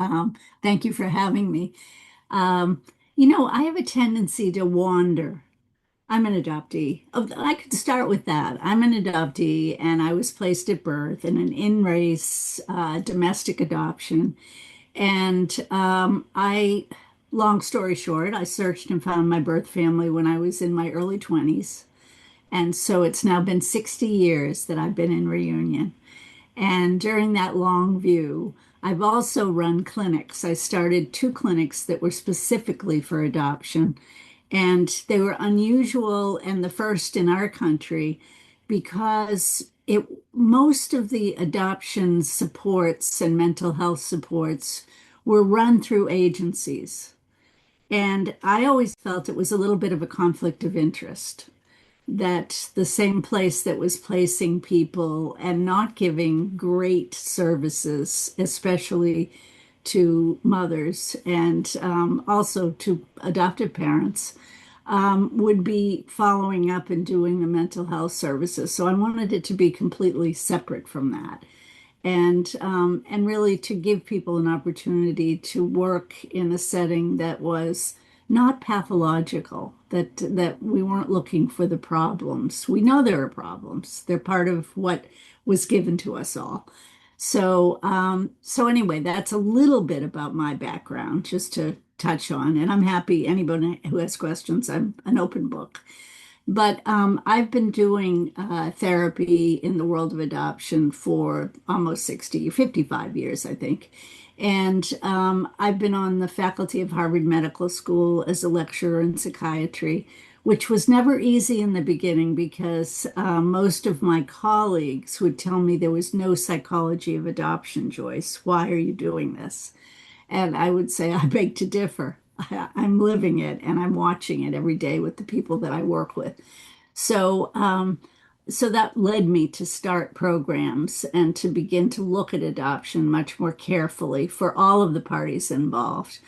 So, thank you for having me. Um, I have a tendency to wander. I'm an adoptee. Oh, I could start with that. I'm an adoptee, and I was placed at birth in an in-race domestic adoption. And long story short, I searched and found my birth family when I was in my early 20s. And so it's now been 60 years that I've been in reunion. And during that long view, I've also run clinics. I started two clinics that were specifically for adoption, and they were unusual and the first in our country because most of the adoption supports and mental health supports were run through agencies. And I always felt it was a little bit of a conflict of interest that the same place that was placing people and not giving great services, especially to mothers and also to adoptive parents, would be following up and doing the mental health services. So I wanted it to be completely separate from that. And really to give people an opportunity to work in a setting that was not pathological, that we weren't looking for the problems. We know there are problems. They're part of what was given to us all. So anyway, that's a little bit about my background, just to touch on. And I'm happy anybody who has questions, I'm an open book. But I've been doing therapy in the world of adoption for almost 60, 55 years, I think. And I've been on the faculty of Harvard Medical School as a lecturer in psychiatry, which was never easy in the beginning because most of my colleagues would tell me there was no psychology of adoption, Joyce. Why are you doing this? And I would say, I beg to differ. I'm living it and I'm watching it every day with the people that I work with. So that led me to start programs and to begin to look at adoption much more carefully for all of the parties involved.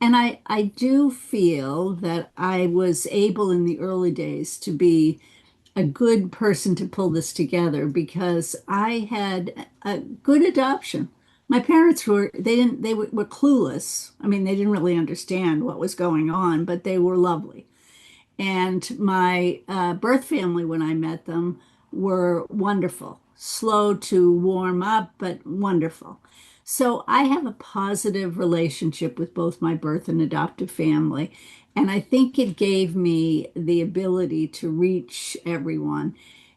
And I do feel that I was able in the early days to be a good person to pull this together because I had a good adoption. My parents were clueless. I mean, they didn't really understand what was going on, but they were lovely. And my birth family, when I met them, were wonderful, slow to warm up, but wonderful. So I have a positive relationship with both my birth and adoptive family. And I think it gave me the ability to reach everyone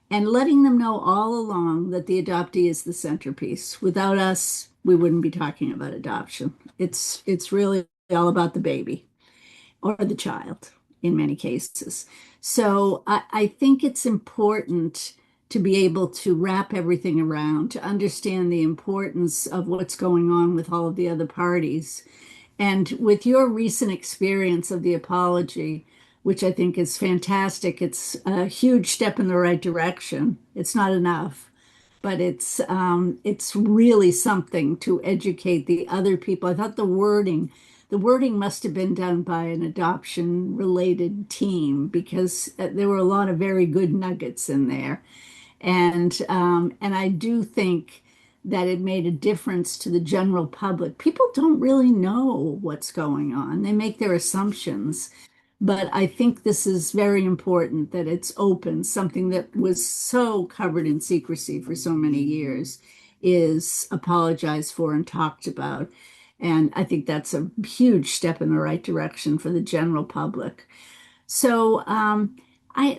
and letting them know all along that the adoptee is the centerpiece. Without us, we wouldn't be talking about adoption. It's really all about the baby or the child in many cases. So I think it's important to be able to wrap everything around, to understand the importance of what's going on with all of the other parties. And with your recent experience of the apology, which I think is fantastic, it's a huge step in the right direction. It's not enough, but it's really something to educate the other people. I thought the wording must have been done by an adoption related team because there were a lot of very good nuggets in there. And I do think that it made a difference to the general public. People don't really know what's going on. They make their assumptions. But I think this is very important that it's open. Something that was so covered in secrecy for so many years is apologized for and talked about. And I think that's a huge step in the right direction for the general public. So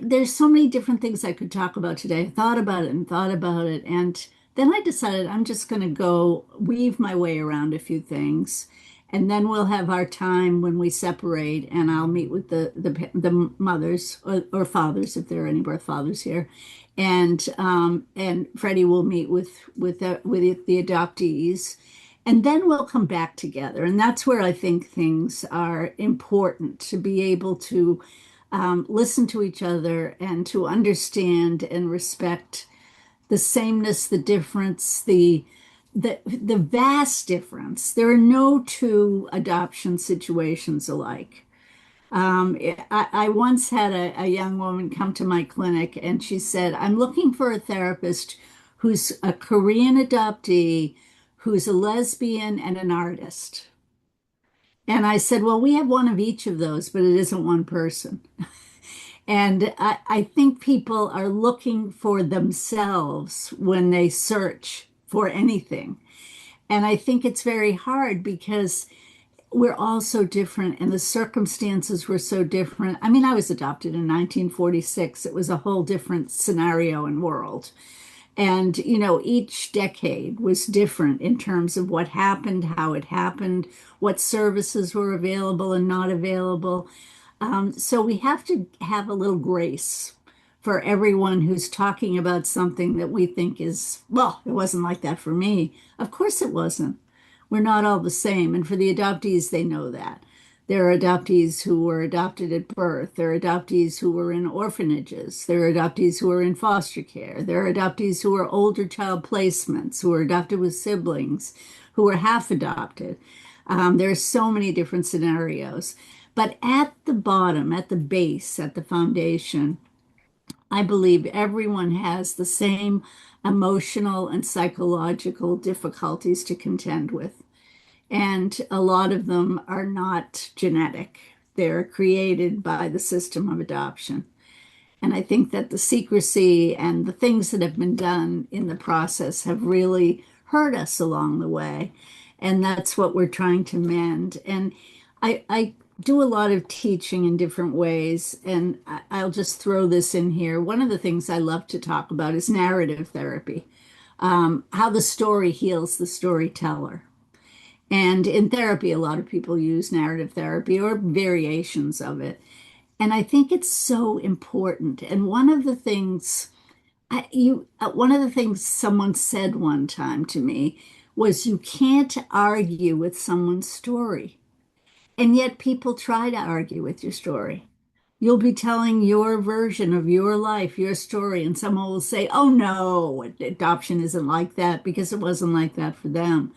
there's so many different things I could talk about today. I thought about it and thought about it, and then I decided I'm just going to go weave my way around a few things, and then we'll have our time when we separate, and I'll meet with the mothers or fathers if there are any birth fathers here, and Freddie will meet with the adoptees. And then we'll come back together. And that's where I think things are important to be able to listen to each other and to understand and respect the sameness, the difference, the vast difference. There are no two adoption situations alike. I once had a young woman come to my clinic and she said, I'm looking for a therapist who's a Korean adoptee who's a lesbian and an artist. And I said, well, we have one of each of those, but it isn't one person. And I think people are looking for themselves when they search for anything. And I think it's very hard because we're all so different and the circumstances were so different. I mean, I was adopted in 1946. It was a whole different scenario and world. And, each decade was different in terms of what happened, how it happened, what services were available and not available. So we have to have a little grace for everyone who's talking about something that we think is, well, it wasn't like that for me. Of course it wasn't. We're not all the same. And for the adoptees, they know that. There are adoptees who were adopted at birth. There are adoptees who were in orphanages. There are adoptees who are in foster care. There are adoptees who are older child placements, who are adopted with siblings, who are half adopted. There are so many different scenarios. But at the bottom, at the base, at the foundation, I believe everyone has the same emotional and psychological difficulties to contend with. And a lot of them are not genetic. They're created by the system of adoption. And I think that the secrecy and the things that have been done in the process have really hurt us along the way. And that's what we're trying to mend. And I do a lot of teaching in different ways. And I'll just throw this in here. One of the things I love to talk about is narrative therapy, how the story heals the storyteller. And in therapy, a lot of people use narrative therapy or variations of it. And I think it's so important. And one of the things someone said one time to me was you can't argue with someone's story. And yet people try to argue with your story. You'll be telling your version of your life, your story, and someone will say, oh no, adoption isn't like that because it wasn't like that for them.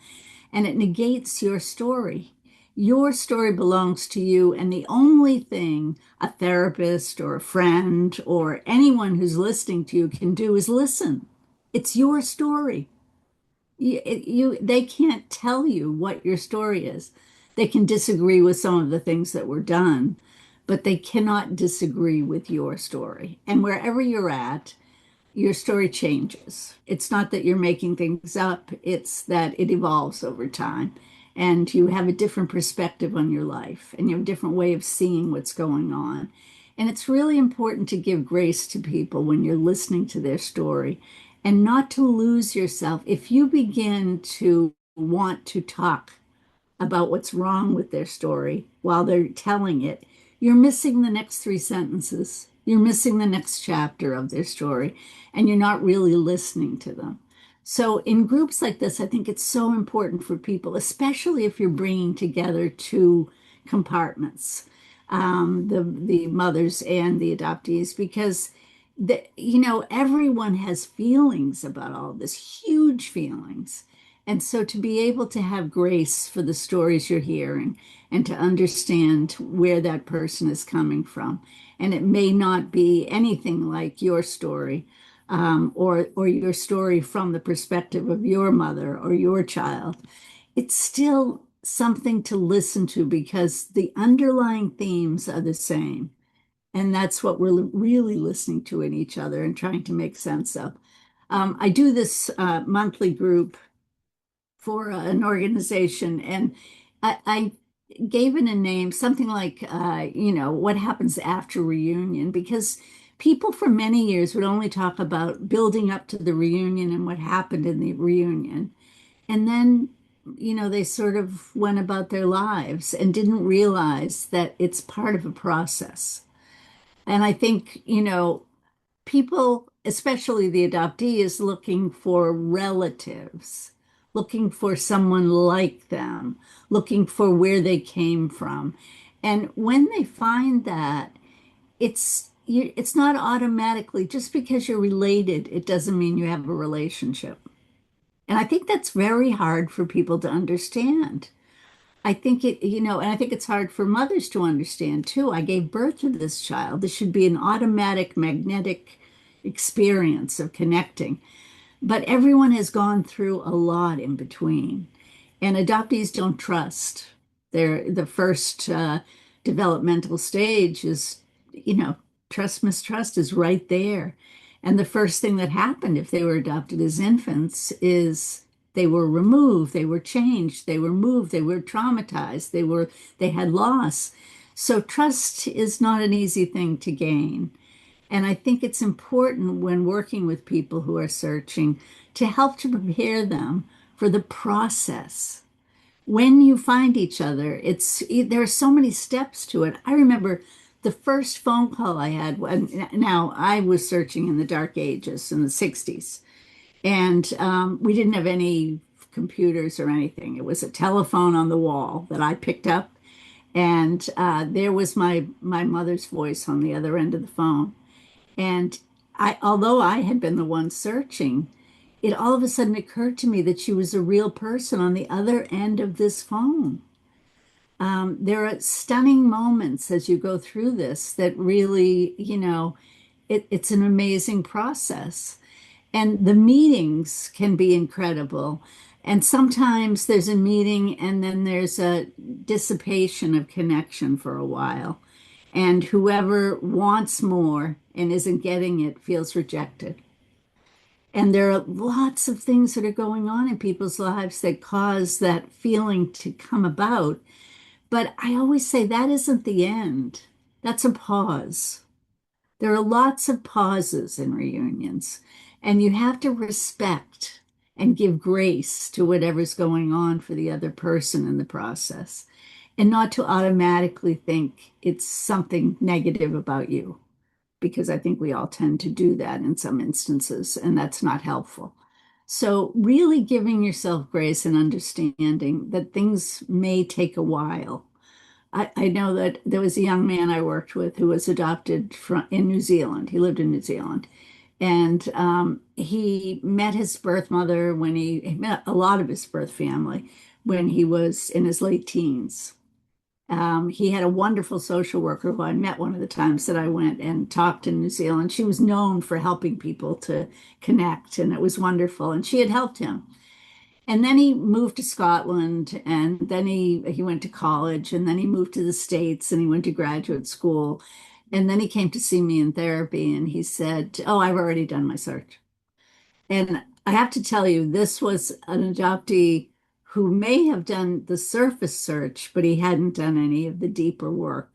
And it negates your story. Your story belongs to you, and the only thing a therapist or a friend or anyone who's listening to you can do is listen. It's your story. They can't tell you what your story is. They can disagree with some of the things that were done, but they cannot disagree with your story. And wherever you're at, your story changes. It's not that you're making things up, it's that it evolves over time. And you have a different perspective on your life and you have a different way of seeing what's going on. And it's really important to give grace to people when you're listening to their story and not to lose yourself. If you begin to want to talk about what's wrong with their story while they're telling it, you're missing the next three sentences. You're missing the next chapter of their story, and you're not really listening to them. So, in groups like this, I think it's so important for people, especially if you're bringing together two compartments, the mothers and the adoptees, because everyone has feelings about all this, huge feelings. And so to be able to have grace for the stories you're hearing and to understand where that person is coming from. And it may not be anything like your story, or your story from the perspective of your mother or your child. It's still something to listen to because the underlying themes are the same. And that's what we're really listening to in each other and trying to make sense of. I do this monthly group for an organization, and I gave it a name, something like, what happens after reunion, because people for many years would only talk about building up to the reunion and what happened in the reunion. And then, they sort of went about their lives and didn't realize that it's part of a process. And I think, people, especially the adoptee, is looking for relatives, looking for someone like them, looking for where they came from. And when they find that, it's not automatically just because you're related, it doesn't mean you have a relationship. And I think that's very hard for people to understand. I think and I think it's hard for mothers to understand too. I gave birth to this child. This should be an automatic magnetic experience of connecting. But everyone has gone through a lot in between. And adoptees don't trust. The first developmental stage is, you know, trust, mistrust is right there. And the first thing that happened if they were adopted as infants is they were removed, they were changed, they were moved, they were traumatized, they had loss. So trust is not an easy thing to gain. And I think it's important when working with people who are searching to help to prepare them for the process. When you find each other, there are so many steps to it. I remember the first phone call I had now I was searching in the dark ages in the 60s, and we didn't have any computers or anything. It was a telephone on the wall that I picked up, and there was my mother's voice on the other end of the phone. And although I had been the one searching, it all of a sudden occurred to me that she was a real person on the other end of this phone. There are stunning moments as you go through this that really, it's an amazing process. And the meetings can be incredible. And sometimes there's a meeting and then there's a dissipation of connection for a while. And whoever wants more and isn't getting it feels rejected. And there are lots of things that are going on in people's lives that cause that feeling to come about. But I always say that isn't the end. That's a pause. There are lots of pauses in reunions, and you have to respect and give grace to whatever's going on for the other person in the process, and not to automatically think it's something negative about you, because I think we all tend to do that in some instances, and that's not helpful. So, really giving yourself grace and understanding that things may take a while. I know that there was a young man I worked with who was adopted in New Zealand. He lived in New Zealand. And he met his birth mother he met a lot of his birth family when he was in his late teens. He had a wonderful social worker who I met one of the times that I went and talked in New Zealand. She was known for helping people to connect, and it was wonderful. And she had helped him. And then he moved to Scotland, and then he went to college, and then he moved to the States, and he went to graduate school. And then he came to see me in therapy, and he said, "Oh, I've already done my search." And I have to tell you, this was an adoptee who may have done the surface search, but he hadn't done any of the deeper work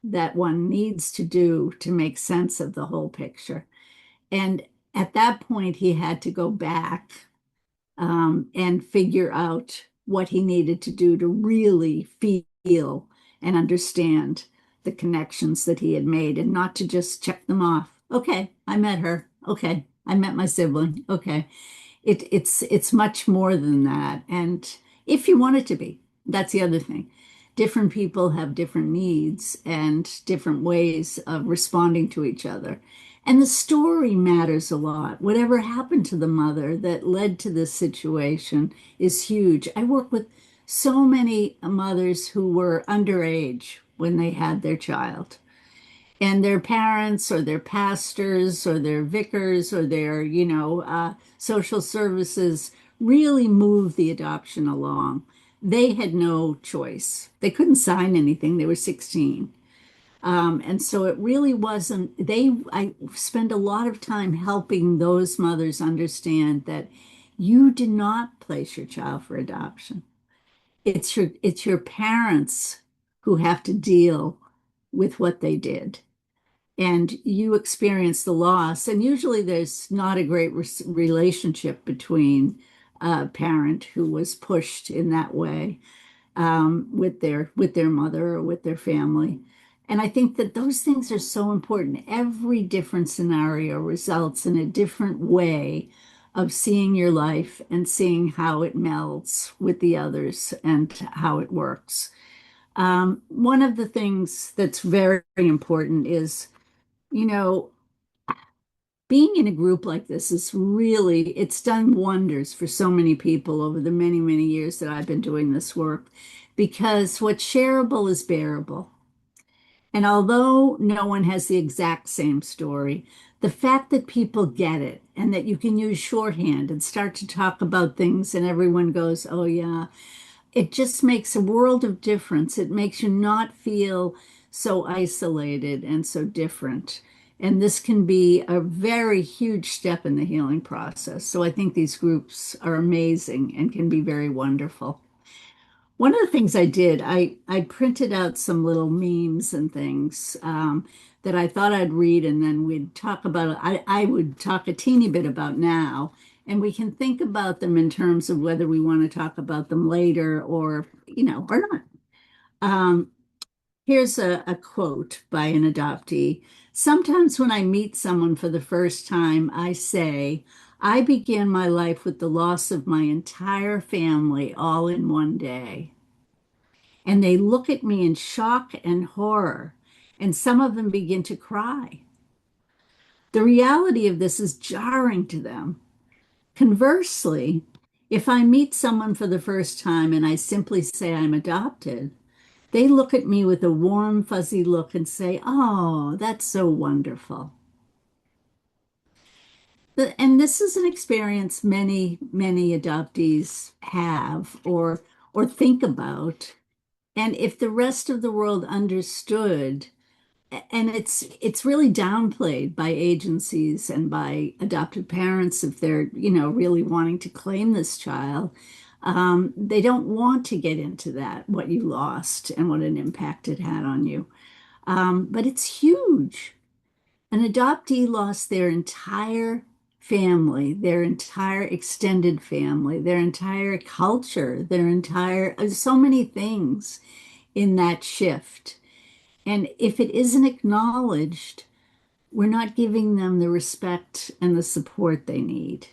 that one needs to do to make sense of the whole picture. And at that point, he had to go back and figure out what he needed to do to really feel and understand the connections that he had made and not to just check them off. Okay, I met her. Okay, I met my sibling. Okay. It's much more than that. And if you want it to be, that's the other thing. Different people have different needs and different ways of responding to each other. And the story matters a lot. Whatever happened to the mother that led to this situation is huge. I work with so many mothers who were underage when they had their child, and their parents or their pastors or their vicars or their, social services really moved the adoption along. They had no choice. They couldn't sign anything. They were 16. And so it really wasn't, I spend a lot of time helping those mothers understand that you did not place your child for adoption. It's your parents who have to deal with what they did, and you experience the loss. And usually there's not a great relationship between a parent who was pushed in that way with their mother or with their family. And I think that those things are so important. Every different scenario results in a different way of seeing your life and seeing how it melds with the others and how it works. One of the things that's very important is, you know, being in a group like this it's done wonders for so many people over the many, many years that I've been doing this work, because what's shareable is bearable. And although no one has the exact same story, the fact that people get it and that you can use shorthand and start to talk about things and everyone goes, oh, yeah, it just makes a world of difference. It makes you not feel so isolated and so different. And this can be a very huge step in the healing process. So I think these groups are amazing and can be very wonderful. One of the things I did, I printed out some little memes and things that I thought I'd read, and then we'd talk about. I would talk a teeny bit about now, and we can think about them in terms of whether we want to talk about them later or or not. Um, Here's a quote by an adoptee. Sometimes when I meet someone for the first time, I say, I began my life with the loss of my entire family all in one day. And they look at me in shock and horror, and some of them begin to cry. The reality of this is jarring to them. Conversely, if I meet someone for the first time and I simply say I'm adopted, they look at me with a warm, fuzzy look and say, oh, that's so wonderful. And this is an experience many, many adoptees have or think about. And if the rest of the world understood, and it's really downplayed by agencies and by adoptive parents if they're, really wanting to claim this child. They don't want to get into that, what you lost and what an impact it had on you. But it's huge. An adoptee lost their entire family, their entire extended family, their entire culture, their entire, so many things in that shift. And if it isn't acknowledged, we're not giving them the respect and the support they need.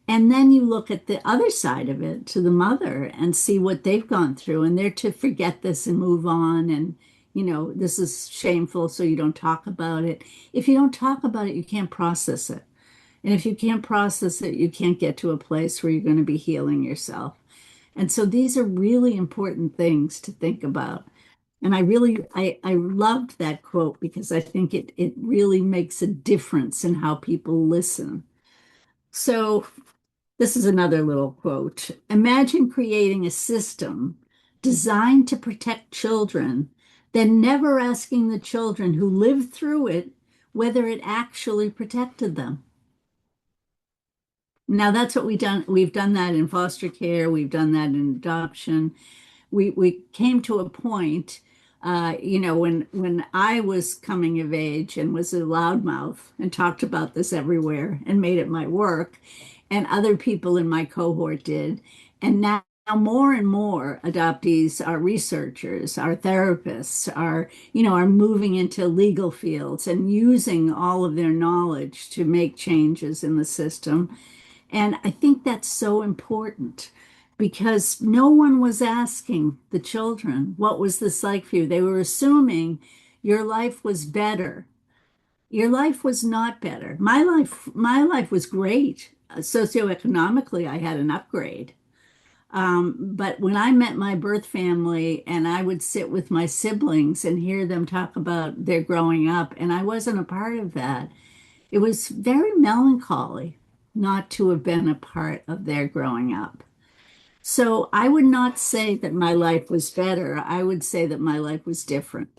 And then you look at the other side of it to the mother and see what they've gone through, and they're to forget this and move on. And, this is shameful, so you don't talk about it. If you don't talk about it, you can't process it. And if you can't process it, you can't get to a place where you're going to be healing yourself. And so these are really important things to think about. And I loved that quote because I think it really makes a difference in how people listen. So this is another little quote. Imagine creating a system designed to protect children, then never asking the children who lived through it whether it actually protected them. Now that's what we've done. We've done that in foster care. We've done that in adoption. We came to a point, when I was coming of age and was a loudmouth and talked about this everywhere and made it my work, and other people in my cohort did. And now more and more adoptees are researchers, are therapists, are moving into legal fields and using all of their knowledge to make changes in the system. And I think that's so important because no one was asking the children, what was this like for you? They were assuming your life was better. Your life was not better. My life was great. Socioeconomically, I had an upgrade. But when I met my birth family and I would sit with my siblings and hear them talk about their growing up, and I wasn't a part of that, it was very melancholy not to have been a part of their growing up. So I would not say that my life was better. I would say that my life was different.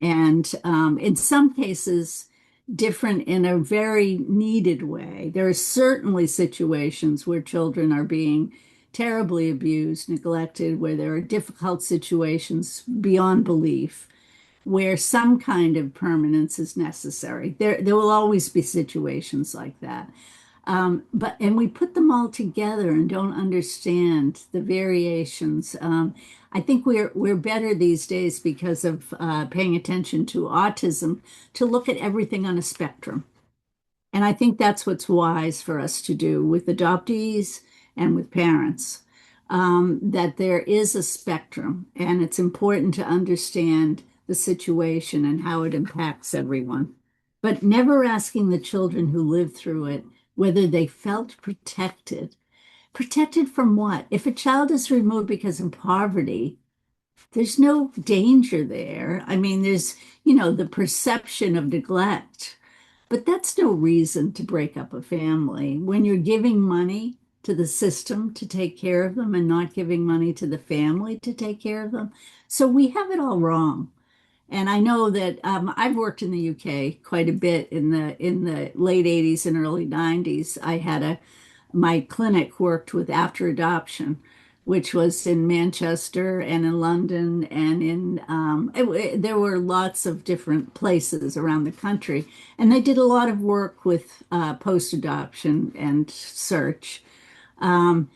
And in some cases, different in a very needed way. There are certainly situations where children are being terribly abused, neglected, where there are difficult situations beyond belief, where some kind of permanence is necessary. There will always be situations like that. And we put them all together and don't understand the variations. I think we're better these days because of paying attention to autism to look at everything on a spectrum. And I think that's what's wise for us to do with adoptees and with parents, that there is a spectrum, and it's important to understand the situation and how it impacts everyone. But never asking the children who lived through it whether they felt protected. Protected from what? If a child is removed because of poverty, There's no danger there. I mean, there's the perception of neglect, but that's no reason to break up a family. When you're giving money to the system to take care of them and not giving money to the family to take care of them. So we have it all wrong. And I know that I've worked in the UK quite a bit in the late 80s and early 90s. My clinic worked with after adoption, which was in Manchester and in London and there were lots of different places around the country, and they did a lot of work with post adoption and search. Um,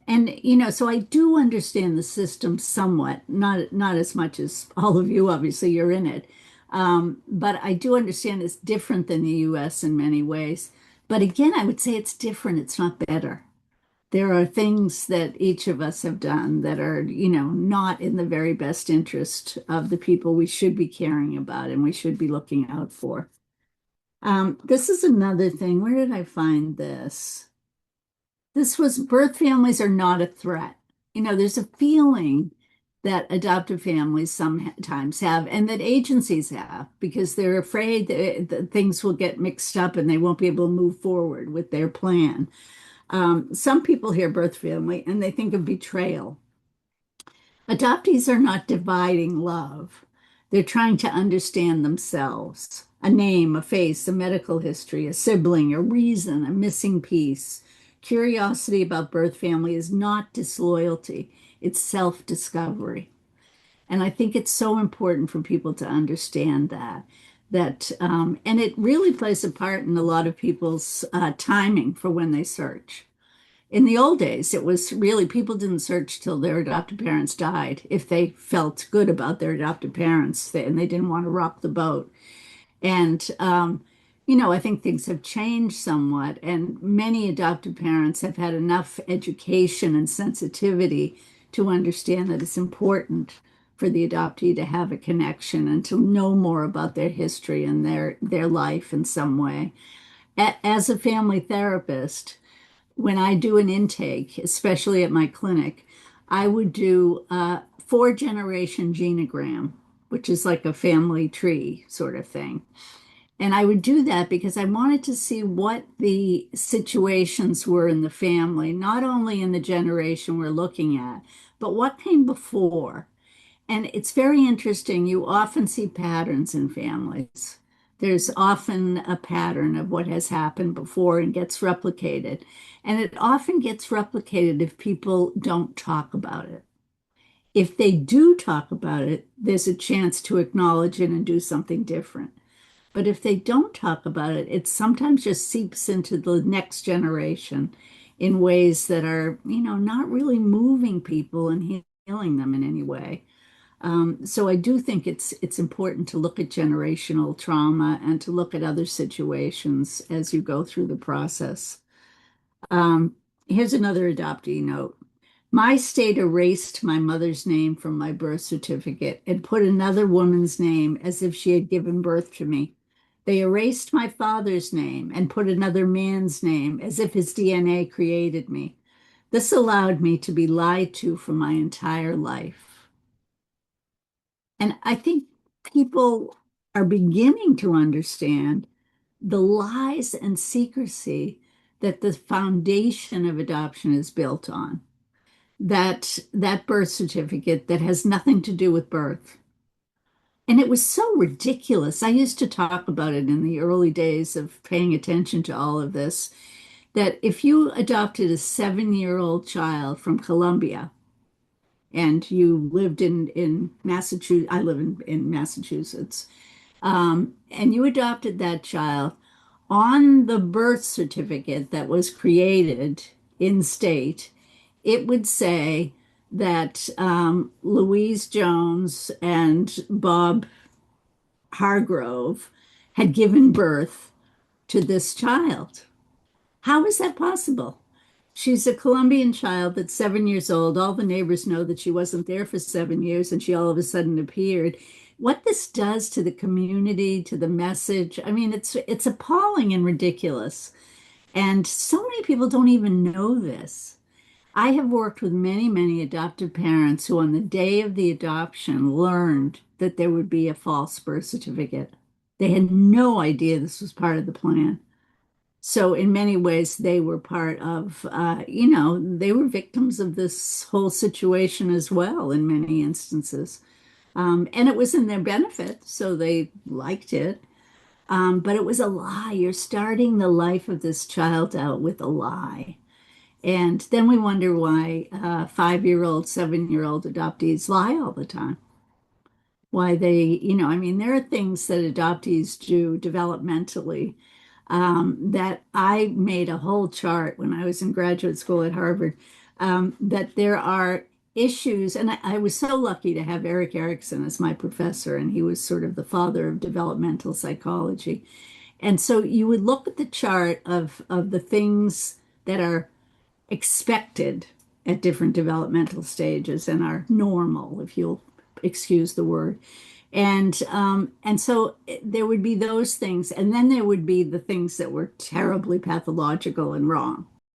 and so I do understand the system somewhat, not as much as all of you, obviously you're in it. But I do understand it's different than the US in many ways. But again, I would say it's different. It's not better. There are things that each of us have done that are not in the very best interest of the people we should be caring about and we should be looking out for. This is another thing. Where did I find this? This was birth families are not a threat. There's a feeling that adoptive families sometimes have and that agencies have because they're afraid that things will get mixed up and they won't be able to move forward with their plan. Some people hear birth family and they think of betrayal. Adoptees are not dividing love. They're trying to understand themselves. A name, a face, a medical history, a sibling, a reason, a missing piece. Curiosity about birth family is not disloyalty, it's self-discovery. And I think it's so important for people to understand and it really plays a part in a lot of people's timing for when they search. In the old days, it was really people didn't search till their adoptive parents died if they felt good about their adoptive parents and they didn't want to rock the boat. And I think things have changed somewhat, and many adoptive parents have had enough education and sensitivity to understand that it's important for the adoptee to have a connection and to know more about their history and their life in some way. As a family therapist, when I do an intake, especially at my clinic, I would do a 4 generation genogram, which is like a family tree sort of thing. And I would do that because I wanted to see what the situations were in the family, not only in the generation we're looking at, but what came before. And it's very interesting. You often see patterns in families. There's often a pattern of what has happened before and gets replicated. And it often gets replicated if people don't talk about it. If they do talk about it, there's a chance to acknowledge it and do something different. But if they don't talk about it, it sometimes just seeps into the next generation in ways that are not really moving people and healing them in any way. So I do think it's important to look at generational trauma and to look at other situations as you go through the process. Here's another adoptee note. My state erased my mother's name from my birth certificate and put another woman's name as if she had given birth to me. They erased my father's name and put another man's name as if his DNA created me. This allowed me to be lied to for my entire life. And I think people are beginning to understand the lies and secrecy that the foundation of adoption is built on. That birth certificate that has nothing to do with birth. And it was so ridiculous. I used to talk about it in the early days of paying attention to all of this, that if you adopted a 7-year-old child from Colombia and you lived in Massachusetts, I live in Massachusetts, and you adopted that child on the birth certificate that was created in state, it would say that Louise Jones and Bob Hargrove had given birth to this child. How is that possible? She's a Colombian child that's 7 years old. All the neighbors know that she wasn't there for 7 years and she all of a sudden appeared. What this does to the community, to the message, I mean, it's appalling and ridiculous. And so many people don't even know this. I have worked with many, many adoptive parents who, on the day of the adoption, learned that there would be a false birth certificate. They had no idea this was part of the plan. So, in many ways, they were part of, they were victims of this whole situation as well, in many instances. And it was in their benefit, so they liked it. But it was a lie. You're starting the life of this child out with a lie. And then we wonder why 5-year-old, 7-year-old adoptees lie all the time. Why they, I mean, there are things that adoptees do developmentally that I made a whole chart when I was in graduate school at Harvard, that there are issues. And I was so lucky to have Eric Erickson as my professor, and he was sort of the father of developmental psychology. And so you would look at the chart of the things that are expected at different developmental stages and are normal, if you'll excuse the word. And so there would be those things, and then there would be the things that were terribly pathological and wrong.